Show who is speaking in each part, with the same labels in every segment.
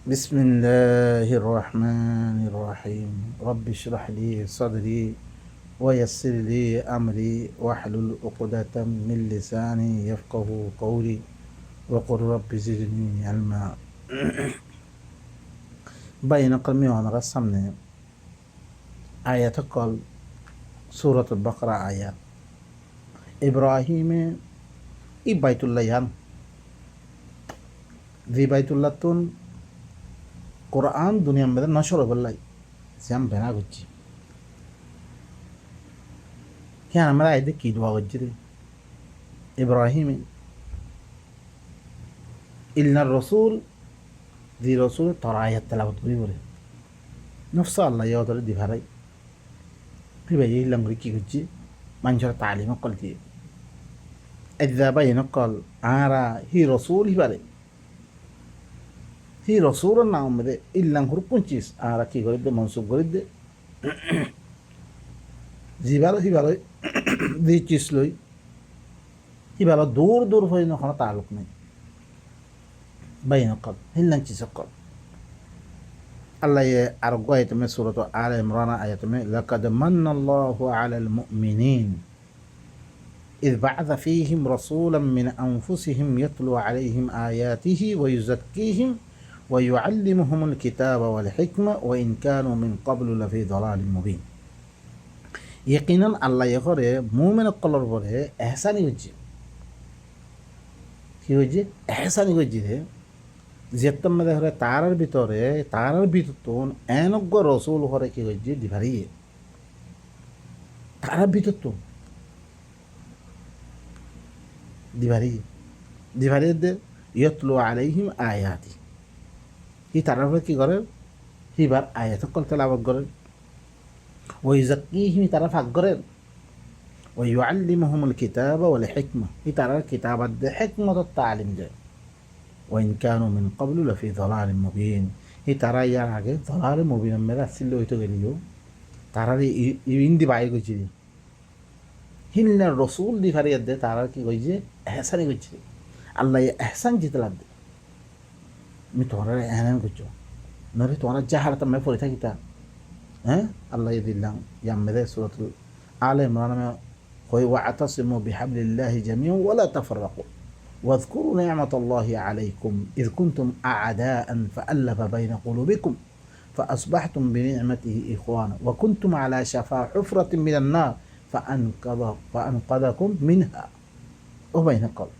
Speaker 1: بسم الله الرحمن الرحيم رب اشرح لي صدري ويسر لي أمري واحلل عقدة من لساني يفقه قولي وقل رب زدني علما بين قلمي وانا رسمنا آية قال سورة البقرة آيات إبراهيم بيت الله يان ذي بيت الله تون قرآن دنيا مدن نشر بالله سيام بنا قجي كان مرا يدك يدوا وجري إبراهيم إلنا الرسول ذي رسول تراية تلاوت بيوري نفس الله يودر دي فراي في بيجي لمريكي قجي منشر تعليم قل دي إذا بين قال آرا هي رسول هبالي هي رسول النام مده إلا هربون چيز آرا كي غريب منصوب غريب زيبالو هبالو ذي چيز لوي هبالو دور دور فاينو خنا تعلق نہیں بين قل هلا چيز قل الله أرجو آية من سورة آل عمران آية من لقد من الله على المؤمنين إذ بعث فيهم رسولا من أنفسهم يتلو عليهم آياته ويزكيهم ويعلمهم الكتاب والحكمة وإن كانوا من قبل لفي ضلال مبين يقينا الله يقول مؤمن القلب بره إحسان يوجي কি হয়েছে এহসানি হয়েছে যেতম মধ্যে হরে তারার ভিতর এনজ্ঞ রসুল হরে কি হয়েছে দিভারিয়ে তারার ভিতর তো দিভারিয়ে দে ইয়তলু আলাইহিম আয়াতি ই তারার উপরে কি করে হিবার আয়াত কল তেলাওয়াত করেন ওই জাকিহিম তারা ফাঁক করেন ওই ইউআল্লিমুহুমুল কিতাবা ওয়াল হিকমা ই তারার কিতাবাত দে হিকমত তালিম দেয় ওয়াইন কানু মিন ক্বাবলু লাফি যালালিম মুবিন ই তারা ইয়ার আগে যালালিম মুবিন মেরা ছিল হইতো গেলিও তারার ইন্দি বাই কইছি হিন্না রসুল দি ফারিয়াত দে তারার কি কইছে এহসানি কইছে আল্লাহ এহসান জিতলাদ দে আমি তোমরা এহসান করছো নরে তোমরা যাহার তুমি পড়ে থাকিতা হ্যাঁ আল্লাহ দিলাম ইয়ামদে সূরাতুল আল ইমরান মে কই ওয়াতাসিমু বিহাবলিল্লাহি জামিআন ওয়া লা তাফাররাকু واذكروا نعمة الله عليكم إذ كنتم أعداء فألف بين قلوبكم فأصبحتم بنعمته إخوانا وكنتم على شفا حفرة من النار فأنقذكم منها وبين قلب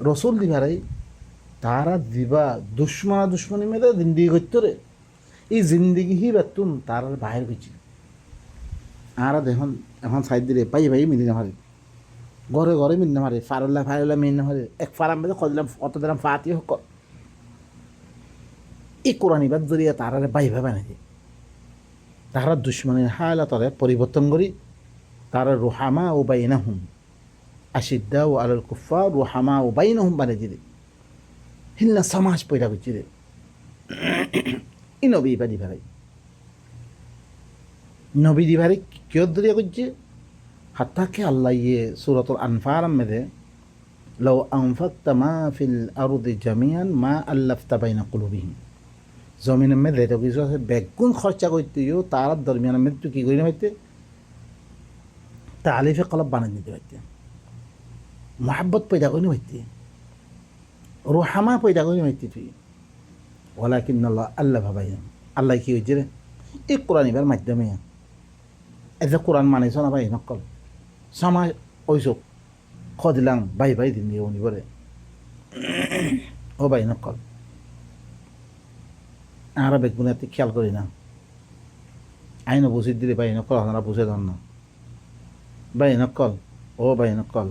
Speaker 1: رسول دي ভাই তারা দিবা দুশ্মনী মেয়েদের জিন্দিগি করতো রে এই জিন্দিগি হি বেতুন তার বাহির করছিল আর এখন সাইড দিলে পাই মিলি না মারে ঘরে ঘরে মিল না মারে ফারুল্লাহ মিল না মারে এক ফারাম বেঁধে কদিলাম কত দিলাম ফাতি হোক এই কোরআন ইবাদ জরিয়া তারা ভাই নাকি তারা দুশ্মনের হালাতরে পরিবর্তন করি তারা রুহামা ও বাইনাহুম আশিদ্দা ও আলাল কুফার রুহামা ও বাইনাহুম বানিয়ে দিলে হিল্লা সমাজ পয়দা করছি রে ই নবী ইবাদি ভাই নবী দি ভাই কেউ দরিয়া করছে হাত্তাকে আল্লাহ ইয়ে সূরাতুল আনফাল মেদে লাউ আনফাকতা মা ফিল আরদি জামিআন মা আল্লাফতা বাইনা কুলুবিহিম জমিন মেদে তো কিছু আছে বেগুন খরচা করতেও তার দরমিয়ান মেদে তুই কি করি না হইতে তালিফে কলব বানিয়ে দিতে পারতে মহাব্বত পয়দা করি না হইতে রুহামা পয়দা করি মাইতি তুই ওয়ালাকিন আল্লাহ ভাবাই আল্লাহ কি হয়েছে রে এই কোরআন এবার মাধ্যমে এতে কোরআন মানিস না ভাই নকল সমাজ ওইসব খদিলাম ভাই দিন দিয়ে উনি বলে ও ভাই নকল আর বেগুনাতে খেয়াল করি না আইনও বুঝি দিলে ভাই নকল আপনারা বুঝে দেন না ভাই নকল ও ভাই নকল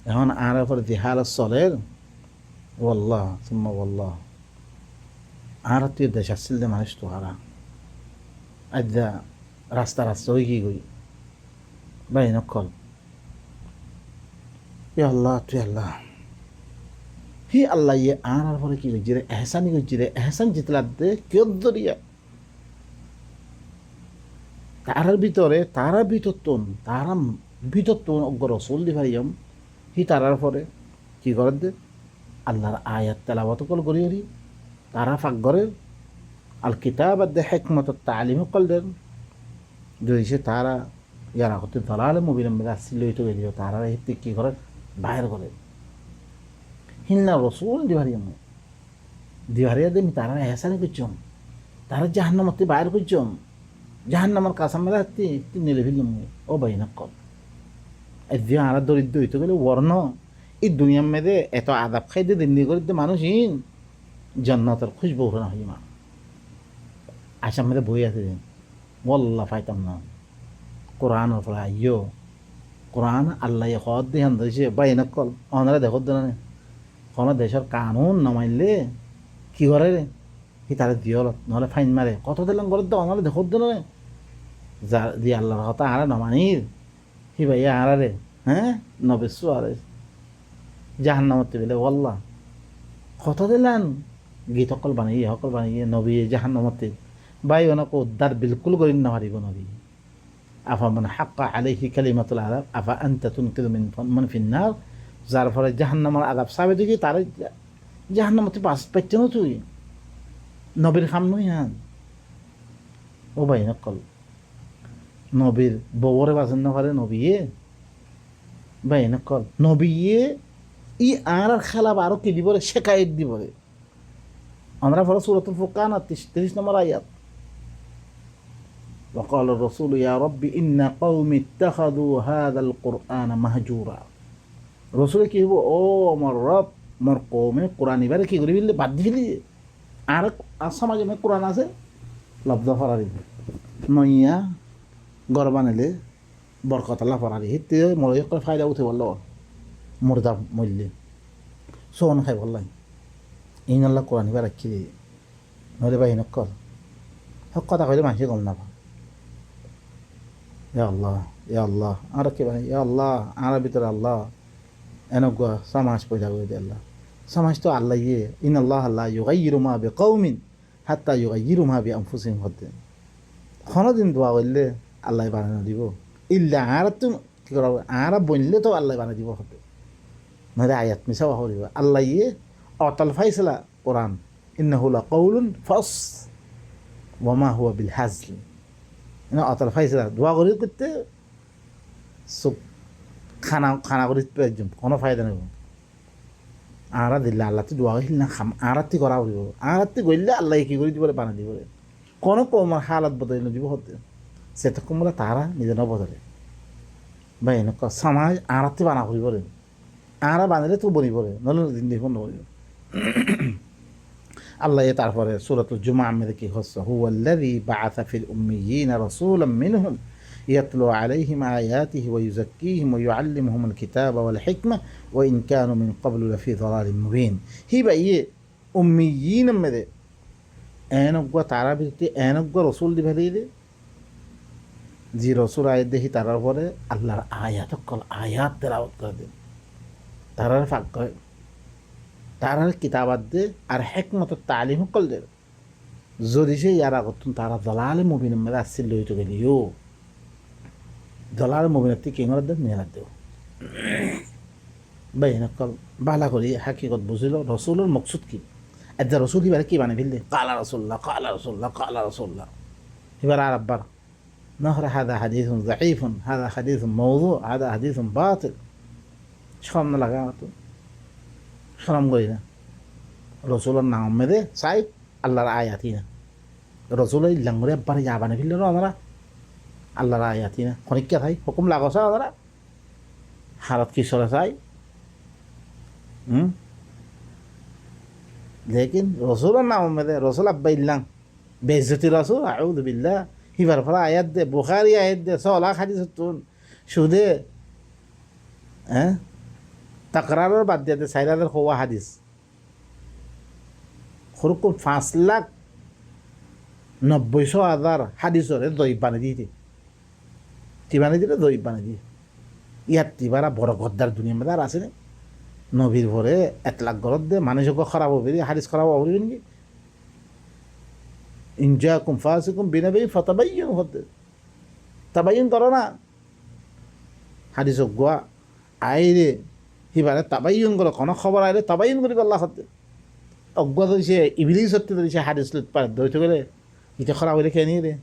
Speaker 1: এখন আর পরে যে হালত চলে والله ثم والله عارت يدا شاسل ده معلش تو هرا أدى راست ويجي يقول باين الكل يا الله تو يا الله هي الله يه أنا أقول لك يجري إحسان يجري إحسان جتلا ده كيودريا তারার ভিতরে তারা ভিতরতন অগ্র রসুল দি ভাইয়াম হি তারার পরে কি করে দে আল্লাহর আয়াত তেলাওয়াত করি তারা ফাঁকগরের আল কিতাব আদে হেকমত তালিম কলদের যদি সে তারা ইয়ারা হতে দলালে মুবিনের মেয়েরা আসছিল তো গেলিও তারা হিতে কি করে বাইর করে হিন্না রসুল দিহারিয়া দেমি তারা এহসানি করছম তারা জাহান্নামতে বাইর করছম জাহান্নামার কাসামেরা হাতে নিলে ফেললাম ও বাই না কল এদিকে আরা দরিদ্র হইতে গেলে বর্ণ এই দুনিয়ার মেয়েদের এত আদাব খাইতে দিন্দি করে মানুষহীন জান্নাতের খুশবু না হই মা আসাম মেয়েদের বই আছে ওয়াল্লাহ পাইতাম না কোরআন আইয়ো কোরআন আল্লাহ হদ দিয়ে হান ধরেছে বাই না কল অনারা দেখো না কোনো দেশের কানুন নামাইলে কি করে রে সি তারা দিও নহলে ফাইন মারে কত দিলাম করে তো অনারা দেখো না যা দিয়ে আল্লাহর কথা আরা নমানির সি ভাই আরা রে হ্যাঁ নবেশো আরে জাহান্নামতে বেলে ওয়াল্লাহ কত দিলাম গীত সকল বানিয়ে নবী জাহান্নামতে বাই ওনাকে উদ্ধার বিলকুল করি না পারিব নবী আফা মানে হাক্কা আলাইহি কালিমাতুল আযাব আফা আনতা তুনকিযু মান ফিন্নার যার ফলে জাহান্নামের আযাব সাবে দেখি তার জাহান্নামতে পাস পাইছে না তুই নবীর খাম নই হান ও ভাই নকল নবীর বউরে বাসন না পারে নবীয়ে ভাই নকল নবীয়ে ই আর খেলা আরো কি দিবরে শেখায়ত দিবরে আমরা ফলে সূরাতুল ফুরকান 30 নম্বর আয়াত وقال الرسول يا رب إن قومي اتخذوا هذا القرآن مهجورا রসুল কি হবো ও আমার রব মোর কৌমে কোরআন এবারে কি করি বললে বাদ দিলি আর সমাজে কোরআন আছে লব্ধ ফরারি নইয়া গড় বানাইলে বরকতলা ফরারি হিতে মরে করে ফায়দা উঠে বলল মুর্দা মূল্যে সোন খাই বললাই ইন আল্লাহ কোরআন এবার রাখি নইলে বা হিনক কর হক কথা কইলে মানুষে গম না পা ইয়া আল্লাহ আর কি ভাই ইয়া আল্লাহ আর ভিতরে আল্লাহ এনেকুৱা সমাজ পয়দা করে দিয়ে আল্লাহ সমাজ তো আল্লাহ ইন আল্লাহ আল্লাহ ইউগাইয়িরু মা বিকাউমিন হাত্তা ইউগাইয়িরু মা বিআনফুসিহিম হতে কোনদিন দোয়া করলে আল্লাহ বানানো দিব ইল্লা আর তো কি করা আর বললে তো আল্লাহ বানিয়ে দিব হতে নইলে আয়াত মিশা হরিব আল্লাহ অতাল ফাইসলা কোরআন ইন্নাহু লাকাউলুন ফাস ওয়া মা হুয়া বিল হাজল না অতাল ফাইসলা দোয়া করে করতে সব খানা করে একজন কোনো ফায়দা নেব আরা দিলে আল্লাহ তো দোয়া না খাম আরাত্তি করা উড়িব আরাত্তি করলে আল্লাহ কি করে দিব বানা দিব কোনো কমার হালাত বদলে দিব হতে সেটা কমলে তারা নিজে ন বদলে বা এনেকুৱা সমাজ আরাত্তি বানা করিব আরা বানালে তো বনিব নহলে জিন্দিগি নকরিব আল্লাহ তারপরে সূরাতুল জুমআ মধ্যে কি হচ্ছে হুয়াল্লাযী বাআসা ফিল উম্মিয়িনা রাসূলাম মিনহুম يتلو عليهم آياته ويزكيهم ويعلمهم الكتاب والحكمة وإن كانوا من قبل لفي ضلال مبين هي بقى أميين مده أنقوا تعرف أنقوا رسول دي بهذه জি রসুল আয়াত দেখি তারার পরে আল্লাহর আয়াত কল আয়াত তেলাওয়াত করে দেন তারার ফাঁক করে তারার কিতাবাত দে আর হেকমত তালিম কল দে যদি সে ইয়ার আগত তারা দলালে মুবিন মেরে আসছিল লইতে গেলিও দলাল মুবিনতি কেঙ্গর দেন নিয়ে দেও ভাই নকল বালা করি হাকিকত বুঝিল রসুলের মকসুদ কি এদের রসুল এবারে কি বানিয়ে ফেললে কালা রসুল্লাহ কালা রসুল্লাহ কালা রসুল্লাহ এবার আর আব্বার نهر هذا حديث ضعيف هذا حديث موضوع هذا حديث باطل شرم لغاته شرم قلنا رسول الله نعمده سايب الله آياتنا رسول الله لنغري أبار جابانه في الله أمرا الله آياتنا خنيك كيا ثاي حكم لاغوسا أمرا حالت کی صورت ساي लेकिन रसूल नामده रसूल अब्बा इल्लां बेइज्जती रसूल अऊज़ु बिल्लाह হিবার ফলা আয়াত দে বুখারি আয়াত দে সলা হাদিস তুন সুদে হ্যাঁ তাকরারের বাদ দিয়ে 4,000 হওয়া হাদিস খুরকুম 5,90,000 হাদিসরে দই বানিয়ে দিতে কি বানিয়ে দিলে দই বানিয়ে দিয়ে ইয়াত তিবারা বড় গদ্দার দুনিয়া মেদার আছে না নবীর ভরে 1 লাখ গরদ দে মানুষকে খারাপ হবে হাদিস খারাপ হবে নাকি إن جاءكم فاسق بنبأ فتبينوا تبين করোনা হাদিস গোয়া আইরে হিবারে তাবাইয়ুন করে কোন খবর আইলে তাবাইয়ুন করি আল্লাহ হতে অজ্ঞাত দিছে ইভিলি সত্যি দিছে হাদিস লত পার ধরতে গেলে এটা খরা হইলে খেয়ে নিয়ে রে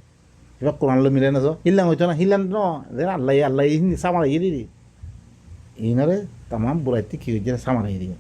Speaker 1: এবার কোরআন লো মিলে না তো হিল্লাম হইতো না হিল্লাম ন আল্লাহ আল্লাহ সামার ইয়ে দিদি এই নরে তামাম বুড়াইতে কি হয়েছে সামার দিয়ে